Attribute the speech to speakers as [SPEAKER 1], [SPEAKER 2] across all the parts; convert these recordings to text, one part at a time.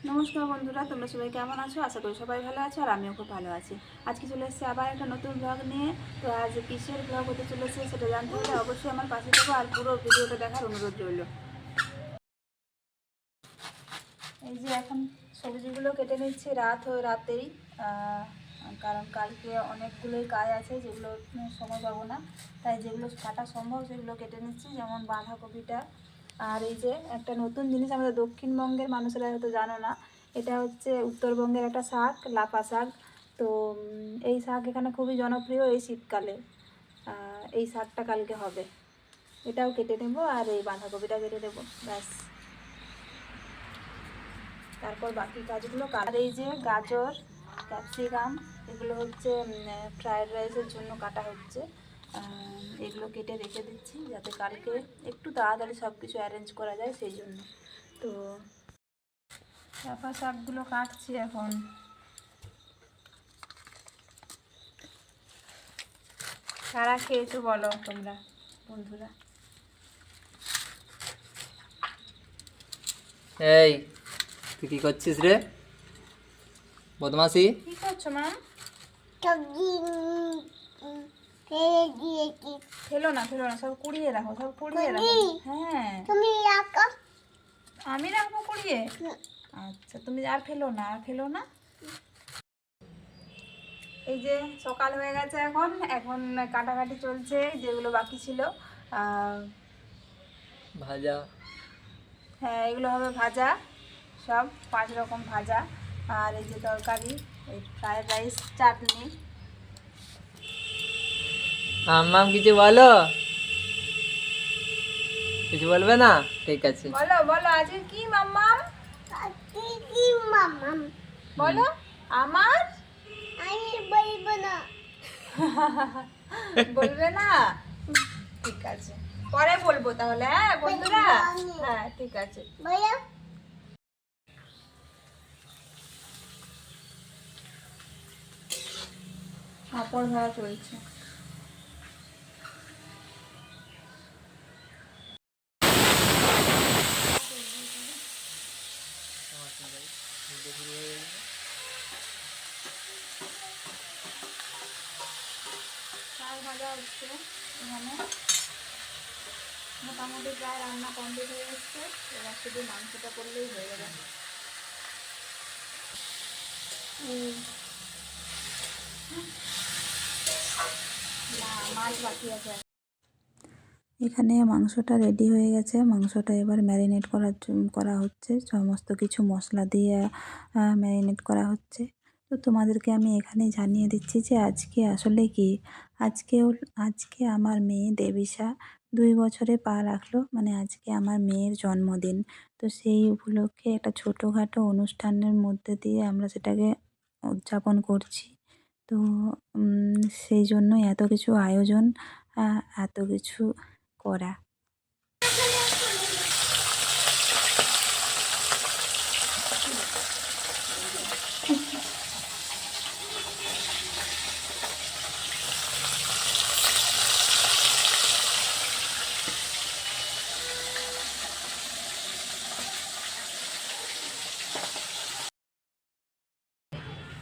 [SPEAKER 1] নমস্কার বন্ধুরা, তোমরা সবাই কেমন আছো? আশা করি সবাই ভালো আছো আর আমিও খুব ভালো আছি। আজকে চলে এসেছি আবার একটা নতুন ব্লগ নিয়ে। তো আজ কিসের ব্লগ হতে চলেছে সেটা জানতে হলে অবশ্যই আমার পাশে থাকো আর পুরো ভিডিওটা দেখার অনুরোধ রইল। এই যে এখন সবজিগুলো কেটে নিচ্ছি রাতেই, কারণ কালকে অনেকগুলোই কাজ আছে যেগুলো সময় পাবো না, তাই যেগুলো কাটা সম্ভব সেগুলো কেটে নিচ্ছি, যেমন বাঁধাকপিটা। আর এই যে একটা নতুন জিনিস আমাদের দক্ষিণবঙ্গের মানুষেরা হয়তো জানো না, এটা হচ্ছে উত্তরবঙ্গের একটা শাক, লাফা শাক। তো এই শাক এখানে খুবই জনপ্রিয় এই শীতকালে। এই শাকটা কালকে হবে, এটাও কেটে নেবো আর এই বাঁধাকপিটা কেটে দেবো, ব্যাস। তারপর বাকি কাজগুলো আর এই যে গাজর, ক্যাপসিকাম, এগুলো হচ্ছে ফ্রায়েড রাইসের জন্য কাটা হচ্ছে। এগুলো কেটে রেখে দিচ্ছি যাতে কালকে একটু তাড়াতাড়ি সব কিছু অ্যারেঞ্জ করা যায় সেই জন্য। তো চাপা শাকগুলো কাটছি এখন। কারা খেয়েছো বলো তোমরা বন্ধুরা?
[SPEAKER 2] এই তুই কি করছিস রে বদমাসি?
[SPEAKER 1] কি করছো মা? ফেলো না, সব কুড়িয়ে রাখো, হ্যাঁ আমি রাখবো কুড়িয়ে। আচ্ছা, তুমি আর ফেলো না। এই যে সকাল হয়ে গেছে, এখন কাটাকাটি চলছে যেগুলো বাকি ছিল।
[SPEAKER 2] ভাজা,
[SPEAKER 1] হ্যাঁ এগুলো হবে ভাজা, সব 5 রকম ভাজা। আর এই যে তরকারি, এই ফ্রায়েড রাইস, চাটনি।
[SPEAKER 2] আম্মাম কিছু বলো? কিছু বলবে না? ঠিক আছে,
[SPEAKER 1] বলো আজকে কি মাম্মাম? বলো আমার। আমি বলবো না। বলবে না? ঠিক আছে, পরে বলবো তাহলে, হ্যাঁ বন্ধুরা। হ্যাঁ ঠিক আছে। পাঁপড় ভাজা চলছে। শাক ভাজা হচ্ছে এখানে, মোটামুটি প্রায় রান্না কমপ্লিট হয়ে গেছে। এবার শুধু মাংসটা করলেই হয়ে যাবে। না, মাছ বাকি আছে। এখানে মাংসটা রেডি হয়ে গেছে। মাংসটা এবার ম্যারিনেট করা হচ্ছে, সমস্ত কিছু মশলা দিয়ে ম্যারিনেট করা হচ্ছে। তো তোমাদেরকে আমি এখানে জানিয়ে দিচ্ছি যে আজকে আসলে কি, আজকে আমার মেয়ে দেবিশা 2 বছরে পা রাখলো, মানে আজকে আমার মেয়ের জন্মদিন। তো সেই উপলক্ষে একটা ছোটোখাটো অনুষ্ঠানের মধ্যে দিয়ে আমরা সেটাকে উদযাপন করছি। তো সেই জন্যই এত কিছু আয়োজন, এত কিছু করা।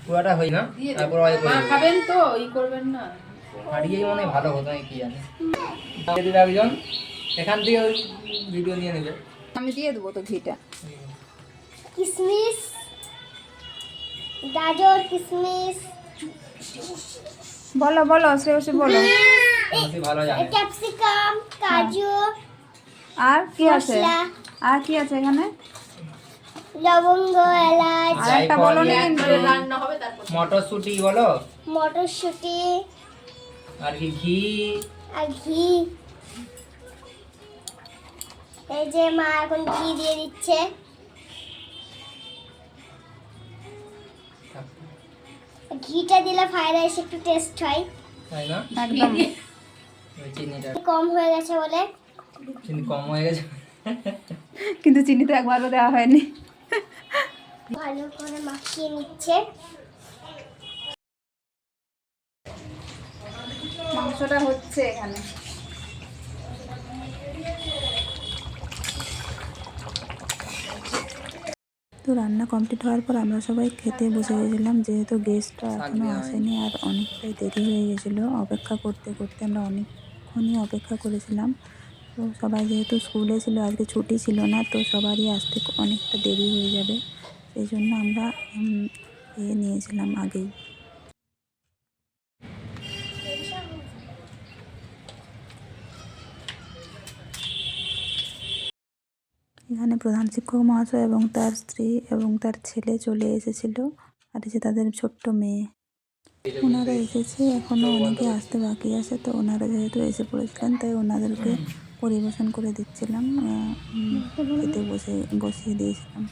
[SPEAKER 2] পুরাটা হই না, তারপর
[SPEAKER 1] খাবেন তো করবেন না?
[SPEAKER 2] হারিয়েই মনে হয় ভালো হতো, আমি কি জানি। দিয়ে দিবে একজন, এখান থেকে ওই ভিডিও নিয়ে নেবে।
[SPEAKER 1] আমি দিয়ে দেবো তো ঘিটা।
[SPEAKER 3] কিশমিশ, গাজর, কিশমিশ,
[SPEAKER 1] বলো শ্রেয়সী বলো।
[SPEAKER 2] ভালো জানে।
[SPEAKER 3] ক্যাপসিকাম, কাজু,
[SPEAKER 1] আর কি আছে? আর কি আছে এখানে?
[SPEAKER 3] লবঙ্গ, এলাচ,
[SPEAKER 1] আর একটা বলো না কিন্তু।
[SPEAKER 2] মটরশুঁটি বলো,
[SPEAKER 3] মটরশুঁটি
[SPEAKER 2] আর কি ঘি।
[SPEAKER 3] আর ঘি। এই যে মা এখন ঘি দিয়ে দিচ্ছে। ঘিটা দিলে ফ্রাইড রাইস একটু টেস্ট হয়,
[SPEAKER 2] তাই না?
[SPEAKER 1] একদম।
[SPEAKER 2] ওই চিনিটা
[SPEAKER 3] কম হয়ে গেছে বলে।
[SPEAKER 2] চিনি কম হয়ে গেছে।
[SPEAKER 1] কিন্তু চিনি তো একবারও দেওয়া হয়নি।
[SPEAKER 3] ভালো করে মাখিয়ে নিচ্ছে।
[SPEAKER 1] মাংসটা হচ্ছে এখানে। তো রান্না কমপ্লিট হওয়ার পর আমরা সবাই খেতে বসে গেছিলাম, যেহেতু গেস্টরা এখনও আসেনি আর অনেকটাই দেরি হয়ে গেছিলো। অপেক্ষা করতে করতে আমরা অনেকক্ষণই অপেক্ষা করেছিলাম। তো সবাই যেহেতু স্কুলে ছিল, আজকে ছুটি ছিল না, তো সবারই আসতে অনেকটা দেরি হয়ে যাবে, সেই জন্য আমরা নিয়েছিলাম আগেই। এখানে প্রধান শিক্ষক মহাশয় এবং তার স্ত্রী এবং তার ছেলে চলে এসেছিল, আর এসে তাদের ছোট্ট মেয়ে। ওনারা এসেছে, এখনও অনেকে আসতে বাকি আছে। তো ওনারা যেহেতু এসে পড়েছিলেন, তাই ওনাদেরকে পরিবেশন করে দিচ্ছিলাম, খেতে বসিয়ে দিয়েছিলাম।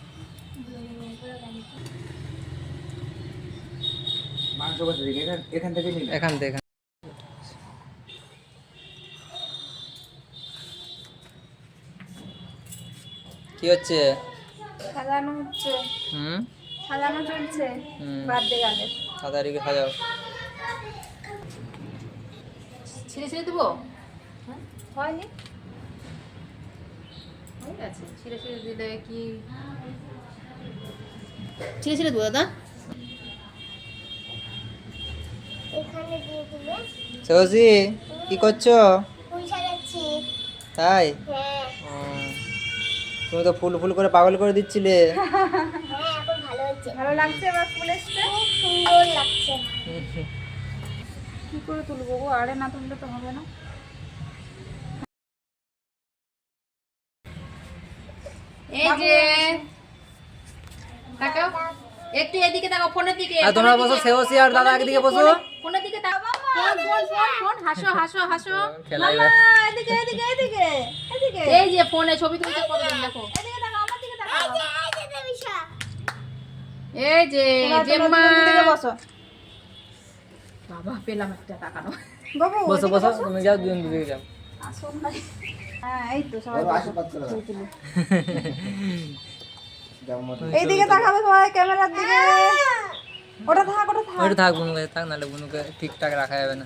[SPEAKER 2] এখান থেকে কি হচ্ছে?
[SPEAKER 4] সাজানো হচ্ছে,
[SPEAKER 2] হুম,
[SPEAKER 4] সাজানো চলছে
[SPEAKER 2] হুম,
[SPEAKER 4] বার্থডে গার্লে।
[SPEAKER 2] তাড়াতাড়ি সাজাও।
[SPEAKER 4] ছিঁড়ে ছিঁড়ে দেবো? হয়নি, হয়ে গেছে। ছিঁড়ে ছিঁড়ে দিলে কি ছিঁড়ে ছিঁড়ে দেবো দাদা?
[SPEAKER 3] এখানে দিয়ে দিলে
[SPEAKER 2] সৌসি কি করছো?
[SPEAKER 3] ফুল সাজাচ্ছি।
[SPEAKER 2] তাই?
[SPEAKER 3] হ্যাঁ
[SPEAKER 2] ও, তুমি তো ফুল ফুল করে পাগল করে দিচ্ছিলে।
[SPEAKER 3] হ্যাঁ, এখন ভালো হচ্ছে,
[SPEAKER 4] ভালো লাগছে এবার ফুল এসছে।
[SPEAKER 3] খুব সুন্দর লাগছে।
[SPEAKER 4] কি করে তুলবো গো? আরে না তুললে তো হবে না। এই যে তাকাও, একটু এদিকে তাকাও, ফোনের দিকে।
[SPEAKER 2] আর তোমরা বসো, সেওসি আর দাদা একদিকে বসো।
[SPEAKER 4] ফোনের দিকে তাকাও। ফোন ফোন ফোন ফোন, হাসো হাসো হাসো।
[SPEAKER 2] খেলাই
[SPEAKER 4] মামা এদিকে এদিকে এদিকে এদিকে। এই যে ফোনে ছবি তুলতে কতজন দেখো। এদিকে তাকাও, আমার দিকে তাকাও।
[SPEAKER 3] এই যে দেবিশা,
[SPEAKER 4] এই যে জেম্মা,
[SPEAKER 5] দিকে বসো
[SPEAKER 4] বাবা পেলাম একটা তাকানো।
[SPEAKER 5] বাবু
[SPEAKER 2] বসো বসো, তুমি যাও, দুজন দুদিকে যাও।
[SPEAKER 5] হ্যাঁ এই তো সবাই এইদিকে তাকাবে সবাই ক্যামেরার দিকে। ওটা থাক ওটা থাক।
[SPEAKER 2] ওইটা থাক, বুনুকে থাক, নাহলে বুনুকে ঠিকঠাক রাখা যাবে না।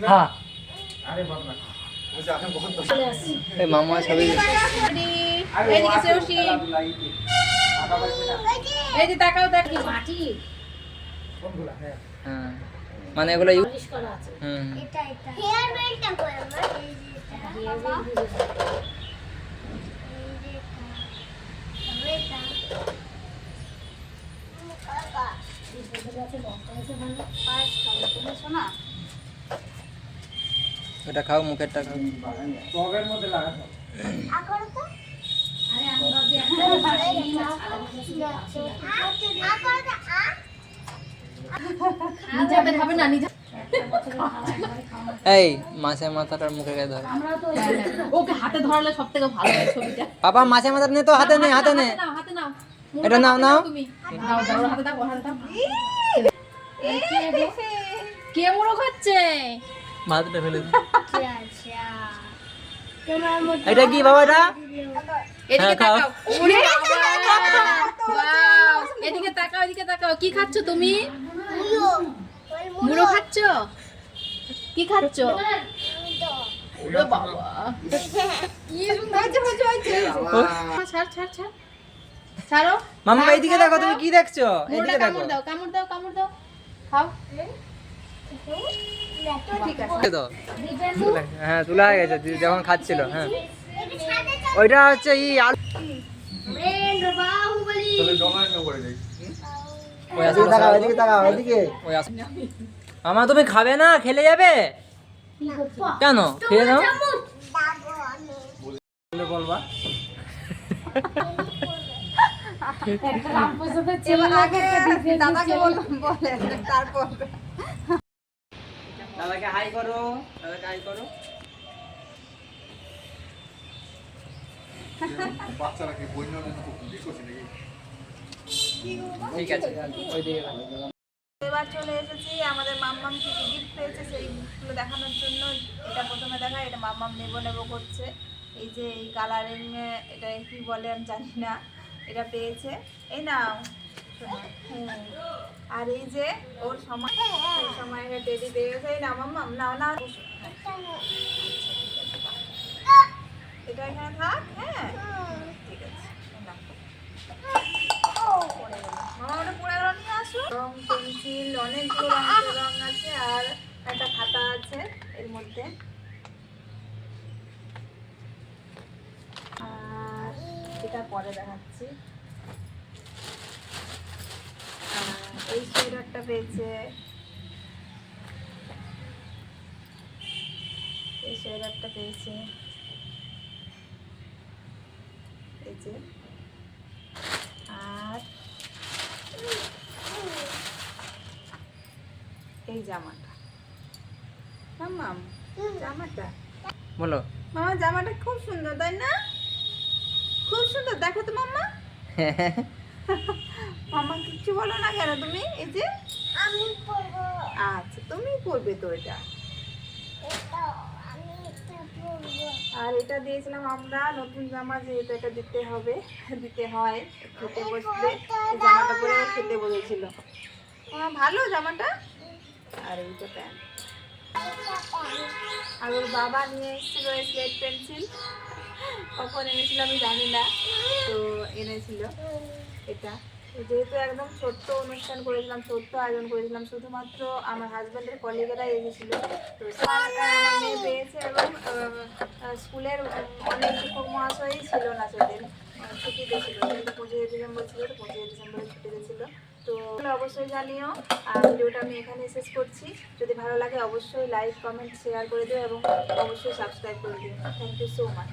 [SPEAKER 2] হ্যাঁ, এই মামা ছবি।
[SPEAKER 4] এইদিকে সেওসি, এই যে তাকাও দেখি মাটি।
[SPEAKER 2] হ্যাঁ, মানে এগুলো হুম,
[SPEAKER 3] এটা হেয়ার বেল্টটা কই আমার? এই যে এটা বাবা, এই যে এটা কাকা
[SPEAKER 2] এটা খাও, মুখেরটা খাও।
[SPEAKER 3] আকড় তো
[SPEAKER 4] নিজাতে খাবে না, নিজে
[SPEAKER 2] এই মাছের মাথাটার মুখে গায়ে ধর।
[SPEAKER 4] ওকে হাতে ধরালে সব থেকে ভালো হয় ছবিটা।
[SPEAKER 2] পাপা মাছের মাথা নে তো, হাতে নে, হাতে নে।
[SPEAKER 4] নাও হাতে নাও,
[SPEAKER 2] এটা নাও, নাও।
[SPEAKER 4] তুমি নাও, দাও ওর হাতে দাও, ওর হাতে দাও। এই কে গো? কে মুড়ো খাচ্ছে?
[SPEAKER 2] ভাতটা ফেলে দে।
[SPEAKER 3] আচ্ছা তোমার মতো
[SPEAKER 2] এটা কি বাবা? এটা
[SPEAKER 4] এদিকে
[SPEAKER 2] খাও।
[SPEAKER 4] তাকাও। ওরে বাবা, ওয়াও, এদিকে তাকাও, এদিকে তাকাও। কি খাচ্ছ তুমি?
[SPEAKER 3] মুড়ো
[SPEAKER 4] মুড়ো খাচ্ছ? কি খাচ্ছ? ওরে বাবা, কি সুন্দর হয়েছে। ছাড় ছাড় ছাড়, ছাড়ো।
[SPEAKER 2] মামা এইদিকে দেখো, তুমি কি দেখছো?
[SPEAKER 4] মুড়োটা
[SPEAKER 2] এইদিকে দেখো।
[SPEAKER 4] কামড় দাও, কামড় দাও, কামড় দাও, খাও। ঠিক আছে।
[SPEAKER 2] দাও। হ্যাঁ, তুলা হয়ে গেছে যখন খাচ্ছিল। হ্যাঁ, ওইটা হচ্ছে আলু।
[SPEAKER 3] বাহুবলী
[SPEAKER 2] ওই আসলে তাকাও, এদিকে তাকাও, এদিকে। ওই আসলে মামা তুমি খাবে না? খেলে যাবে কেন? খেয়ে নাও। বলবা
[SPEAKER 5] এবার আগে দাদাকে বলে তারপর
[SPEAKER 2] দাদাকে হাই করো, দাদাকে হাই করো। ঠিক আছে, ওই দিকে
[SPEAKER 5] এবার চলে এসেছি আমাদের মাম্মাম কি গিফট পেয়েছে সেইগুলো দেখানোর জন্য। এটা প্রথমে দেখা, এটা মাম্মাম নেবো নেবো করছে। এই যে এই কালারিং, এটা কি বলে আমি জানি না, এটা পেয়েছে। এই নাও হ্যাঁ। আর এই যে ওর সময় এই সময় টেডি পেয়ে গেছে। এই না মাম্মাম না না এটা এখানে থাক। হ্যাঁ ঠিক আছে নাও। মামা ওটা পড়ে গেল, নিয়ে আসো। রং পেন্সিল অনেকগুলো রং আছে আর একটা খাতা আছে এর মধ্যে। আর এটা পরে দেখাচ্ছি। এই সোয়েটারটা পেয়েছে, এই সোয়েটারটা পেয়েছে, এই যে। আর এই জামাটা মাম্মাম, জামাটা
[SPEAKER 2] বলো।
[SPEAKER 5] মামা জামাটা খুব সুন্দর তাই না? খুব সুন্দর, দেখো তো মাম্মা। মাম্মা কিচ্ছু বলো না কেন তুমি? এই যে
[SPEAKER 3] আমি পরবো,
[SPEAKER 5] আচ্ছা তুমি পরবে তো এটা।
[SPEAKER 3] আমি এটা পরবো।
[SPEAKER 5] আর এটা দিয়েছিলাম আমরা, নতুন জামা যেহেতু এটা দিতে হবে, দিতে হয়। খেতে বসলে এই জামাটা পরে ও খেতে বসেছিল। ভালো জামাটা। আর এইটা প্যান্ট। আর ওর বাবা নিয়ে এসেছিল স্লেট পেন্সিল, কখন এনেছিল আমি জানি না, তো এনেছিল এটা। যেহেতু একদম ছোট্ট অনুষ্ঠান করেছিলাম, ছোট্ট আয়োজন করেছিলাম, শুধুমাত্র আমার হাজব্যান্ডের কলিগেরাই এসেছিল। তো আমার মেয়ে পেয়েছে এবং স্কুলের অনেক শিক্ষক মহাশয়ই ছিল না সেদিন, ছুটিতে ছিল, কিন্তু 25 ডিসেম্বর ছিল, তো 25 ডিসেম্বরে ছুটিতে ছিল। তো অবশ্যই জানিও। আর ভিডিওটা আমি এখানে শেষ করছি। যদি ভালো লাগে অবশ্যই লাইক কমেন্ট শেয়ার করে দিও এবং অবশ্যই সাবস্ক্রাইব করে দিও। Thank you so much.